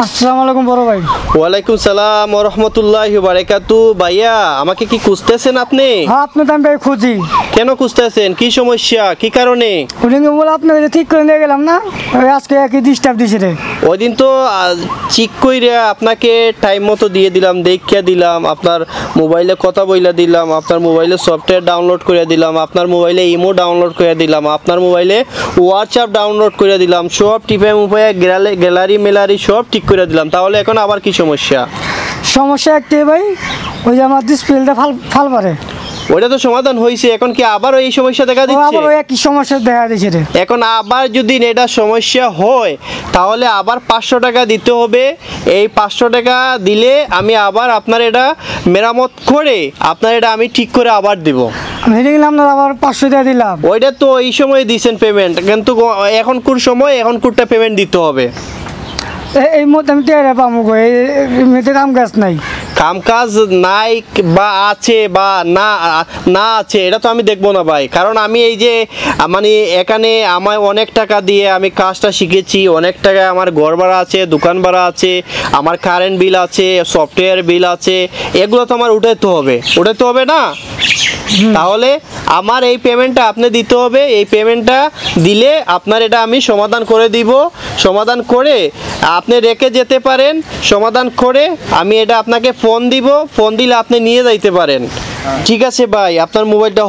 আসসালামু আলাইকুম বড় ভাই। ওয়ালাইকুম সালাম ওয়া রাহমাতুল্লাহি ওয়া বারাকাতু। ভাইয়া আমাকে কি খুঁজতেছেন আপনি? হ্যাঁ, আপনি তো আমি ভাই খুঁজি। কেন খুঁজতেছেন? কি সমস্যা, কি কারণে? ওদিন বলে আপনাকে ঠিক করে নিয়ে গেলাম না, ওই আজকে একই ডিস্টার্ব দিছে রে। ওই দিন তো চেক কইরা আপনাকে টাইম মতো দিয়ে দিলাম, দেখিয়া দিলাম, আপনার মোবাইলে কথা বইলা দিলাম, আপনার মোবাইলে সফটওয়্যার ডাউনলোড করে দিলাম, আপনার মোবাইলে ইমো ডাউনলোড করে দিলাম, আপনার মোবাইলে হোয়াটসঅ্যাপ ডাউনলোড করে দিলাম, সব টিপে মুপায়ে গ্যালারি মেলারি সব ঠিক করে দিলাম। তাহলে এখন আবার কি সমস্যা? সমস্যা একটাই ভাই, ওই যে আমার ডিসপ্লেটা ফাল পারে। ওইটা তো সমাধান হয়েছে, এখন কি আবার এই সমস্যা দেখা দিচ্ছে? আবার ওই একই সমস্যা দেখা দিচ্ছে রে। এখন আবার যদি এটা সমস্যা হয় তাহলে আবার 500 টাকা দিতে হবে। এই 500 টাকা দিলে আমি আবার আপনার এটা মেরামত করে আপনার এটা আমি ঠিক করে আবার দিব। আমি হেরে গেলাম না, আবার 500 টাকা দিলাম। ওইটা তো এই সময় দিয়েছেন পেমেন্ট, কিন্তু এখন কোন সময় এখন কোনটা পেমেন্ট দিতে হবে? এই মুহূর্তে আমি টেরা পাবো গো, এই মেয়েতে কাম কাজ নাই। কাম কাজ নাই বা আছে বা না না আছে এটা তো আমি দেখবো না ভাই, কারণ আমি এই যে মানে এখানে আমার অনেক টাকা দিয়ে আমি কাজটা শিখেছি, অনেক টাকা আমার ঘর ভাড়া আছে, দোকান ভাড়া আছে, আমার কারেন্ট বিল আছে, সফটওয়্যার বিল আছে, এগুলো তো আমার উঠাতে হবে না? তাহলে আমার এই পেমেন্টটা আপনি দিতে হবে। এই পেমেন্টটা দিলে আপনার এটা আমি সমাধান করে দিব। সমাধান করে আপনি রেখে যেতে পারেন, সমাধান করে আমি এটা আপনাকে ফোন দিব, ফোন দিলে আপনি নিয়ে যাইতে পারেন। ঠিক আছে ভাই, আপনার মোবাইলটা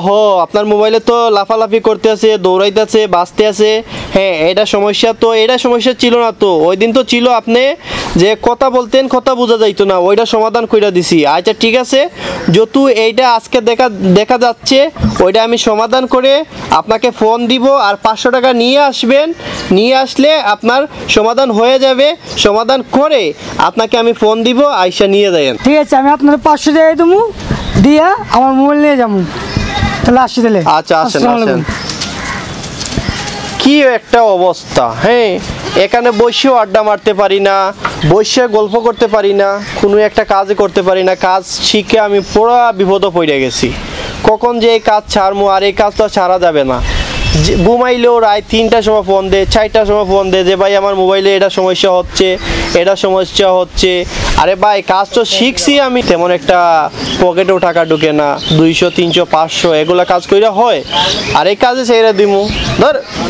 আপনার মোবাইলে তো লাফালাফি করতে আছে, দৌড়াইতে আছে, বাঁচতে আছে। হ্যাঁ, এটা সমস্যা ছিল না তো? ওই দিন তো ছিল আপনি যে কথা বলতেন, কথা বোঝা যাইতো না, ওইটা সমাধান করে দিছি। আচ্ছা ঠিক আছে, যেহেতু এইটা আজকে দেখা যাচ্ছে, ওইটা আমি সমাধান করে আপনাকে ফোন দিব আর 500 টাকা নিয়ে আসবেন। নিয়ে আসলে আপনার সমাধান হয়ে যাবে। সমাধান করে আপনাকে আমি ফোন দিব, আইসা নিয়ে যাবেন। ঠিক আছে, আমি আপনার 500 টাকা দেবো, দিয়া আমার মোবাইল নিয়ে যাবো। তাহলে আসছি তাহলে। আচ্ছা আসেন আসসালামু আসেন। আলাইকুম। কি একটা অবস্থা! হ্যাঁ, এখানে বসেও আড্ডা মারতে পারি না, বসে গল্প করতে পারি না, কোনো একটা কাজই করতে পারি না। কাজ শিখে আমি পুরো বিপদে পড়ে গেছি। কখন যে এই কাজ ছাড়বো, আর এই কাজ তো ছাড়া যাবে না। ঘুমাইলেও রায় 3টার সময় ফোন দে, 4টার সময় ফোন দে যে ভাই আমার মোবাইলে এটা সমস্যা হচ্ছে। আরে ভাই, কাজ তো শিখছি আমি, তেমন একটা পকেটেও টাকা ঢুকে না, 200 300 500 এগুলা কাজ কইরা হয়, আর এই কাজে ছেড়ে দিমু। ধর